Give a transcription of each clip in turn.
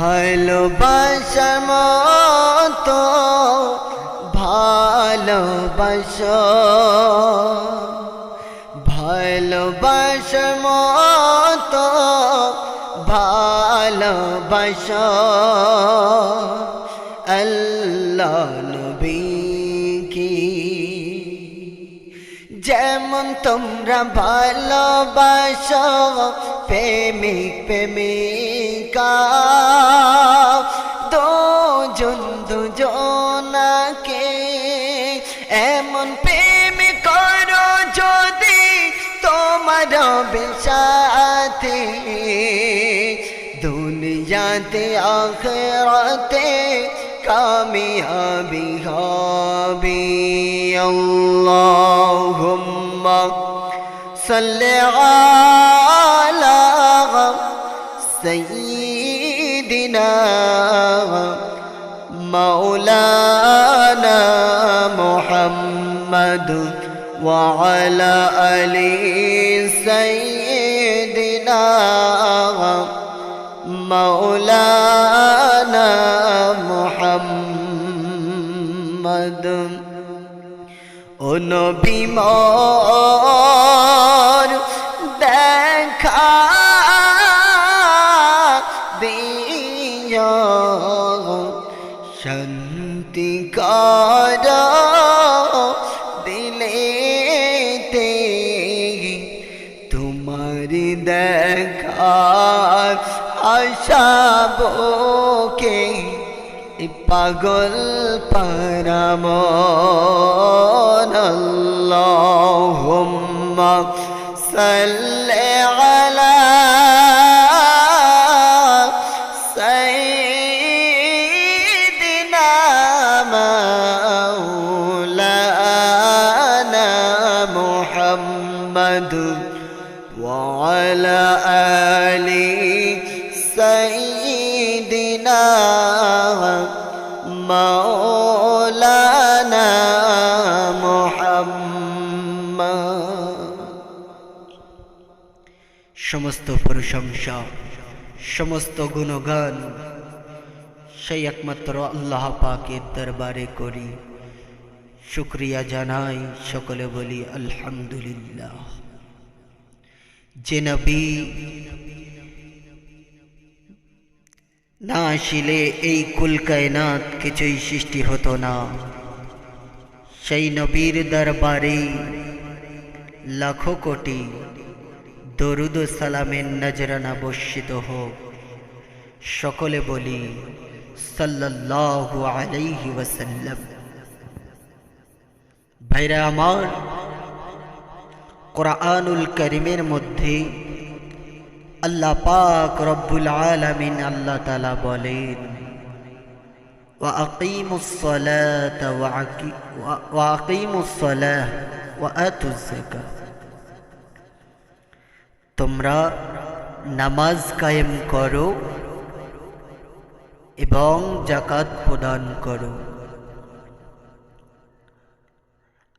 ভালোবাসার মতো ভালোবাসো, ভালোবাসার মতো ভালোবাসো আল্লাহ নবীকে। যেমন তোমরা ভালোবাসো প্রেমিক প্রেমিকা, দুজন দুজনাকে এমন প্রেম করো যদি তোমার সাথে, দুনিয়াতে আখিরাতে কামিয়াবি হবে। আল্লাহুম্মা সাল্লি আলা সাইয়্যিদিনা মাওলানা মুহাম্মদ ওয়া আলা আলি সাইয়্যিদিনা মাওলানা মুহাম্মদ। ও নবী মোর দেখা দিও, শান্তি কর দিলেতে, তোমার দেখার আশাবকে পাগল পারামন। আল্লাহুম্মা সাল্লি আলা সাইয়্যিদিনা মাওলানা মুহাম্মদ ওয়া আলা আলি সাইয়্যিদিনা মাওলানা মুহাম্মদ। সমস্ত প্রশংসা সমস্ত গুণগান সেই একমাত্র আল্লাহ পাকের দরবারে করি, শুকরিয়া জানাই, সকলে বলি আলহামদুলিল্লাহ। যে নবী না আসিলে এই কুল কায়নাত কিছুই সৃষ্টি হতো না, সেই নবীর দরবারে লাখো কোটি দরুদ ও সালামের নজরানা বর্ষিত হোক। সকলে বলি সাল্লাল্লাহু আলাইহি ওয়াসাল্লাম। ভাইরা আমার, কুরআনুল কারীমের মধ্যে আল্লাহ পাক রব্বুল আলামিন আল্লাহ তাআলা বলেন, ওয়া আকিমুস সালাতা ওয়া আকিমুস সালাহ ওয়া আতুজ যাকাত, তোমরা নামাজ কায়েম করো এবং যাকাত প্রদান করো।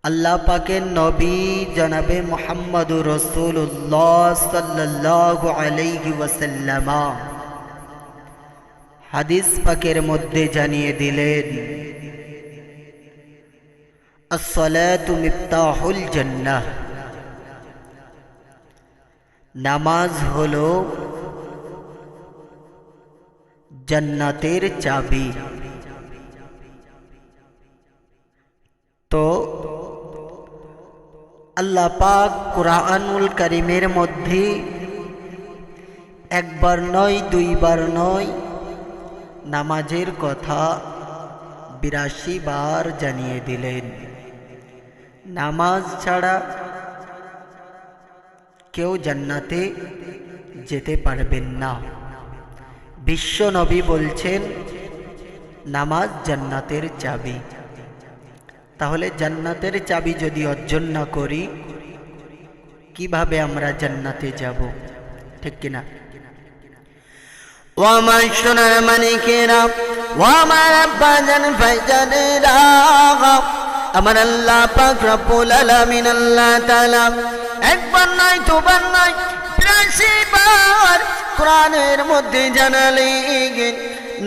আল্লাহ পাকের নবী জনাবে মুহাম্মদুর রাসূলুল্লাহ সাল্লাল্লাহু আলাইহি ওয়াসাল্লাম হাদিস পাকের মধ্যে জানিয়ে দিলেন, আস-সালাতু মিফতাহুল জান্নাহ, নামাজ হলো জান্নাতের চাবি। তো আল্লাহ পাক কুরআনুল কারীমের মধ্যে একবার নয় দুইবার নয় নামাজের কথা ৮২ বার জানিয়ে দিলেন। নামাজ ছাড়া কেউ জান্নাতে যেতে পারবেন না। বিশ্ব নবী বলছেন নামাজ জান্নাতের চাবি। তাহলে জান্নাতের চাবি যদি অর্জন না করি, কিভাবে আমরা জান্নাতে যাব? ঠিক কিনা? ওয়ামাশরা মানিকেরা ওয়ামার বাজান ফাইজানেরা, আমার আল্লাহ পাক রব্বুল আলামিন আল্লাহ তাআলা একবার নয় দুবার নয় ৮২ বার কোরআনের মধ্যে জানালেন,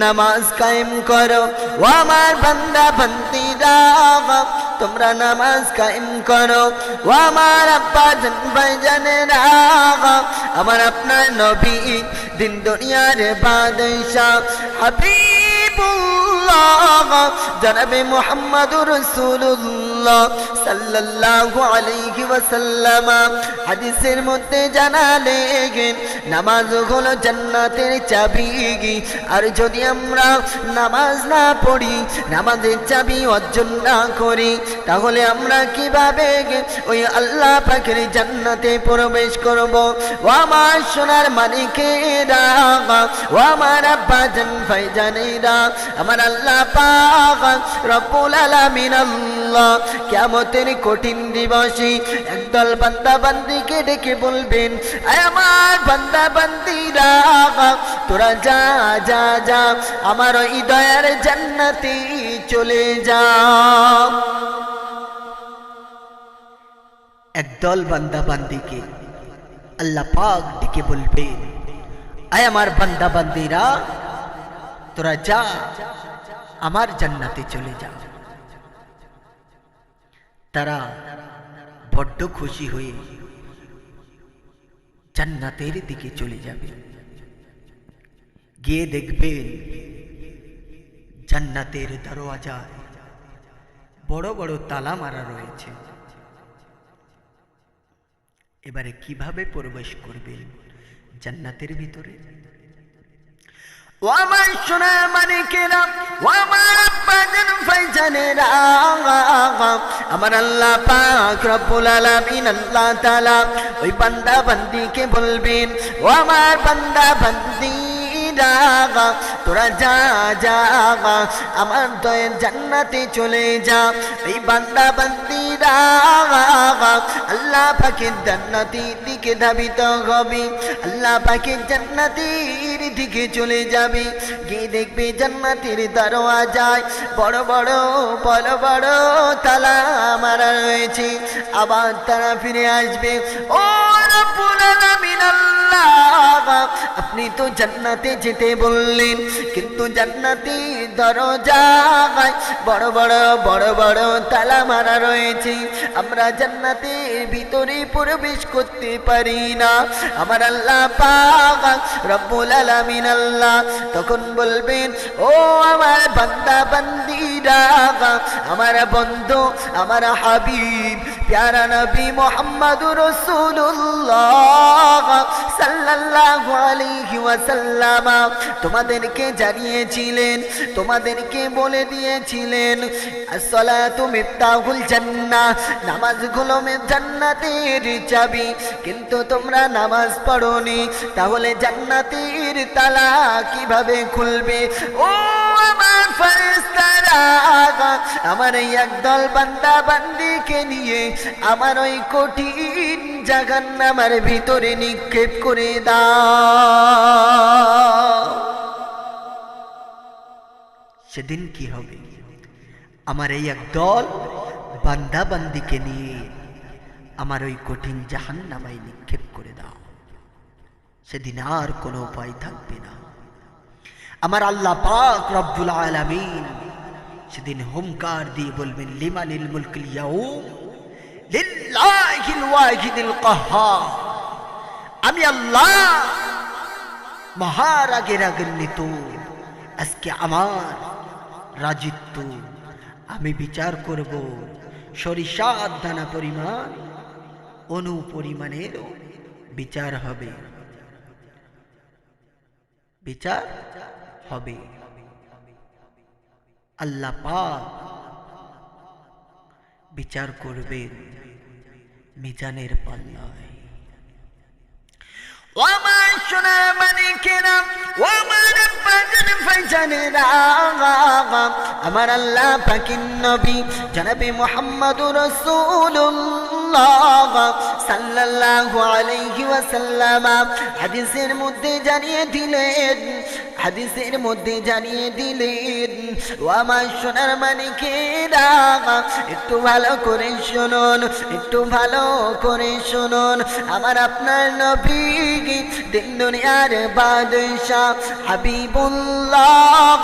নামাজ কায়েম করো। ও আমার বান্দা বান্দীরা তোমরা নামাজ কায়েম করো। ও আমার আব্বা জান ভাইজানেরা, আমার আপনার নবী দিন দুনিয়ার বাদশা হাবিবুল্লাহ জনাবে মুহাম্মদুর রাসূলুল্লাহ সাল্লাল্লাহু আলাইহি ওয়াসাল্লাম হাদিসের মধ্যে জানালেন নামাজ হলো জান্নাতের চাবি। আর যদি আমরা নামাজ না পড়ি, নামাজের চাবি অর্জন না করি, তাহলে আমরা কিভাবে ওই আল্লাহ পাকের জান্নাতে প্রবেশ করব? ও আমার সোনার মানিকেরা, ও আমার আব্বা জান ভাইজানেরা, আমার আল্লাহ পাক রব্বুল আলামিন আল্লাহ কিয়ামতের কঠিন দিবসে একদল বান্দা বান্দীকে ডেকে বলবেন, আয় আমার বান্দা বান্দীরা, তোরা যা যা যা আমার ওই দয়ার জান্নাতে চলে যা। একদল বান্দা বান্দীকে আল্লাহ পাক ডেকে বলবেন, আয় আমার বান্দা বান্দীরা, তোরা যা আমার জান্নাতে চলে যা। তারা বড্ড খুশি হয়ে জান্নাতের দিকে চলে যাবে। গিয়ে দেখবেন জান্নাতের দরওয়াজায় বড় বড় তালা মারা রয়েছে। এবারে কিভাবে প্রবেশ করবেন জান্নাতের ভিতরে? ও আমার সোনার মানিকেরা, ও আমার আব্বা জান ভাইজানেরা, আমার আল্লাহ পাক রব্বুল আলামিন আল্লাহ তাআলা ওই বান্দা বান্দীকে বলবেন, ও আমার বান্দা বান্দীরা, তোরা যা যা আমার দয়ার জান্নাতে চলে যা। এই বান্দা বান্দীরা আল্লাহ পাকের জান্নাতের দিকে ধাবিত হবে, আল্লাহ পাকের জান্নাতের দিকে চলে যাবে। গিয়ে দেখবে জান্নাতের দরওয়াজায় বড় বড় বড় বড় তালা মারা রয়েছে। আবার তারা ফিরে আসবে, ও রব্বুল আলামিন আল্লাহ, আপনি তো জান্নাতে যেতে বললেন, কিন্তু জান্নাতের দরজায় বড় বড় বড় বড় তালা মারা রয়েছে, আমরা জান্নাতের ভিতরে প্রবেশ করতে পারি না। আমার আল্লাহ পাক রব্বুল আলামিন আল্লাহ তখন বলবেন, ও আমার বান্দা বান্দীরা, আমার বন্ধু, আমার হাবিব প্যারা নবী মুহাম্মদুর রাসূলুল্লাহ সাল্লাল্লাহু আলাইহি ওয়াসাল্লাম তোমাদেরকে জানিয়েছিলেন, তোমাদেরকে বলে দিয়েছিলেন, আসসালাতু মিফতাহুল জান্নাহ, নামাজগুলো জান্নাতের চাবি। কিন্তু তোমরা নামাজ পড়োনি, তাহলে জান্নাতের তালা কিভাবে খুলবে? ও আমার ফেরেশতারা, আমার এই একদল বান্দা বান্দীকে নিয়ে আমার ওই কঠিন জাহান্নামের ভিতরে নিক্ষেপ করে দাও। সেদিন কি হবে? আমার এই একদল বান্দা বান্দীকে নিয়ে আমার ওই কঠিন জাহান্নামায় নিক্ষেপ করে দাও। সেদিন আর কোনো উপায় থাকবে না। আমার আল্লাহ পাক রব্বুল আলামিন সেদিন হুমকার দিয়ে বলবেন, লিমানিল মুলকুল ইয়াউম লিল্লাহিল ওয়াহিদিল কাহ্হার, আমি আল্লাহ মহারাগেরান্বিত, আজকে আমার রাজিত্ব, আমি বিচার করব সরিষার দানা পরিমাণ, অনু পরিমাণের বিচার হবে, বিচার হবে। আল্লাহ পাক বিচার করবেন মিজানের পাল্লায়। ও আমার সোনা মানিকেরা, ও আমার আব্বা জান ভাইজানেরা, আমার আল্লাহ পাকের নবী জনাবে মুহাম্মদুর রাসূলুল্লাহ সাল্লাল্লাহু আলাইহি ওয়াসাল্লাম হাদিসের মধ্যে জানিয়ে দিলেন, হাদিসের মধ্যে জানিয়ে দিলেন। ও আমার সোনার মানিকেরা, একটু ভালো করে শুনুন, একটু ভালো করে শুনুন। আমার আপনার নবী দিন দুনিয়ার বাদশাহ হাবিবুল্লাহ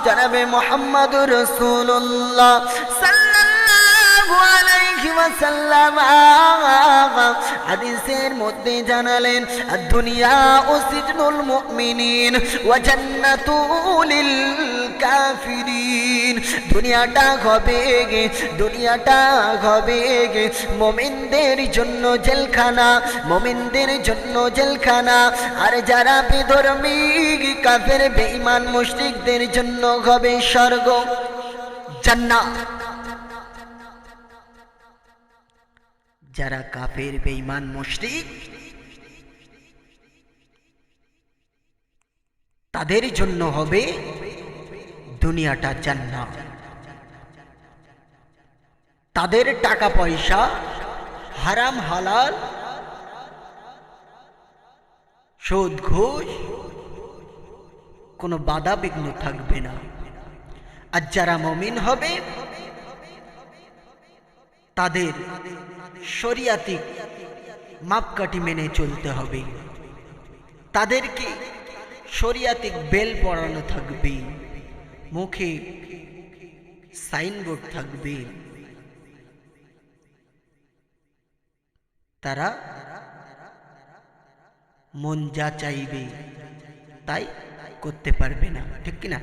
জনাবে মুহাম্মদুর রাসূলুল্লাহ সাল্লাল্লাহু আলাইহি ওয়াসাল্লাম হাদিসের মধ্যে জানালেন, দুনিয়া ও সিজনুল মুমিনিন ওয়া জান্নাতুল লিল কাফিরিন। দুনিয়াটা হবে মুমিনদের জন্য জেলখানা, মুমিনদের জন্য জেলখানা। আর যারা বেধর্মী কাফের বেঈমান মুশরিকদের জন্য হবে স্বর্গ, জান্নাত। যারা কাফের বেঈমান মুশরিক তাদের জন্য হবে দুনিয়াটা জান্নাত। তাদের টাকা পয়সা হারাম হালাল, সুদ ঘুষ কোনো বাধা বিঘ্ন থাকবে না। আর যারা মুমিন হবে তাদের শরিয়াতি মাপকাঠি মেনে চলতে হবে, তাদেরকে শরিয়াতিক বেল পড়ানো থাকবে, মুখে সাইনবোর্ড থাকবে, তারা মন যা চাইবে তাই করতে পারবে না, ঠিক কিনা?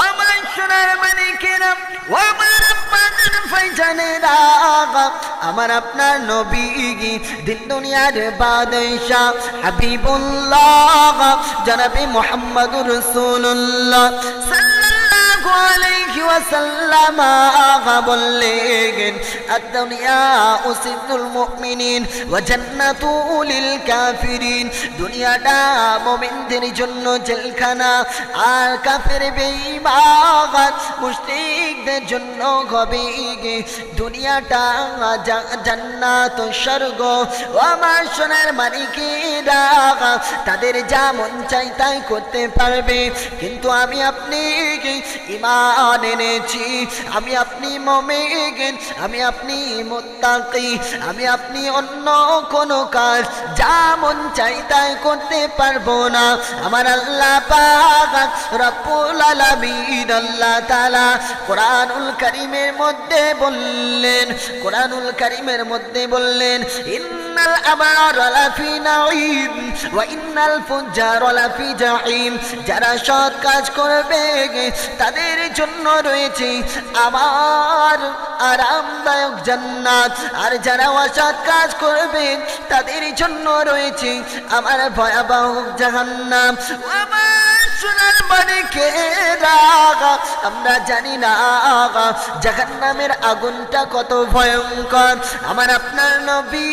আমার সোনার মানিকেরা, আমার আপনার ভাইজানেরা, আমার আপনার নবী দিন দুনিয়ার বাদশাহ হাবিবুল্লাহ জনাবে মুহাম্মদুর রাসূলুল্লাহ সাল্লাল্লাহু আলাইহি ওয়াসাল্লাম বললেন, আদ-দুনিয়া উসিদুল মুমিনিন ওয়া জান্নাতুল লিল কাফিরিন। দুনিয়াটা মুমিনদের জন্য জেলখানা, আর কাফের বেঈমান মুশরিকদের জন্য হবে দুনিয়াটা জান্নাত, স্বর্গ। ও আমার সোনার মানিকেরা, তাদের যা মন চাই তাই করতে পারবে, কিন্তু আমি আপনি ঈমান এনেছি, আমি আপনি মুমিন, আমি আপনি মুত্তাকি, আমি আপনি অন্য কোন কাজ যা মন চাই তাই করতে পারবো না। আমার আল্লাহ পাক রব্বুল আলামিন আল্লাহ তাআলা কোরআনুল কারীমের মধ্যে বললেন, কোরআনুল কারীমের মধ্যে বললেন, ইন্নাল আবরারা লাফি নাঈম ওয়া ইন্নাল ফুজ্জারা লাফি জাহিম। যারা সৎ কাজ করবে তাদের জন্য রয়েছে আমার আরামদায়ক জান্নাত, আর যারা অসৎ কাজ করবে তাদের জন্য রয়েছে আমার ভয়াবহ জাহান্নাম। আমার সোনার মানিকেরা, আমরা জানি না জাহান্নামের আগুনটা কত ভয়ঙ্কর। আমার আপনার নবী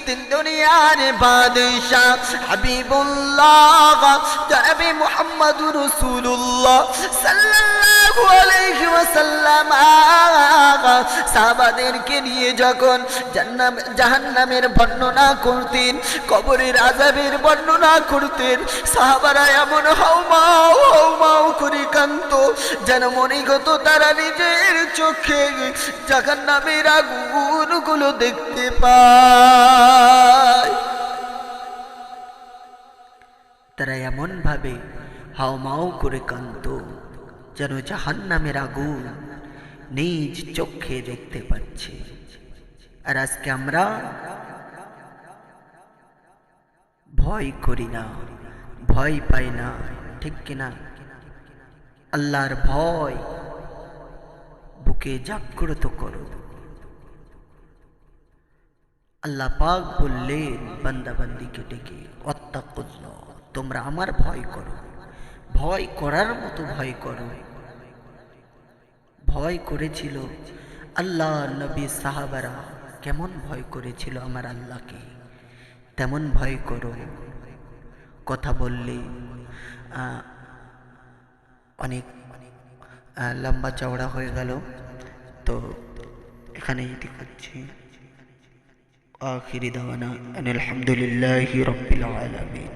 তিন দুনিয়ার বাদশাহ হাবিবুল্লাহ জনাবে মুহাম্মদুর রাসূলুল্লাহ সাল্লাল্লাহু আলাইহি ওয়াসাল্লাম সাহাবাদেরকে নিয়ে যখন জাহান্নামের বর্ণনা করতেন, কবরের আযাবের বর্ণনা করতেন, সাহাবারা এমন হাউমাউ হাউমাউ করে কাঁদত যেন মনে হতো তারা নিজের চোখে জাহান্নামের আগুনগুলো দেখতে পায়। তারা এমন ভাবে হাউমাউ করে কাঁদত যেন জাহান্নামের আগুন নিজ চোখে দেখতে পাচ্ছে। আর আজকে আমরা ভয় করি না, ভয় পাই না, ঠিক কিনা? আল্লাহর ভয় বুকে জাগ্রত করো। আল্লাহ পাক বললেন বান্দা বান্দিকে ডেকে, ওয়াত্তাকুল্লাহ, তোমরা আমার ভয় করো, ভয় করার মতো ভয় করো। ভয় করেছিল আল্লাহ নবী সাহাবারা, কেমন ভয় করেছিল আমার আল্লাহকে, তেমন ভয় করো। কথা বললে অনেক লম্বা চওড়া হয়ে গেল, তো এখানে এটি করছি। আখিরি দাওয়ানা আলহামদুলিল্লাহি রাব্বিল আলামিন।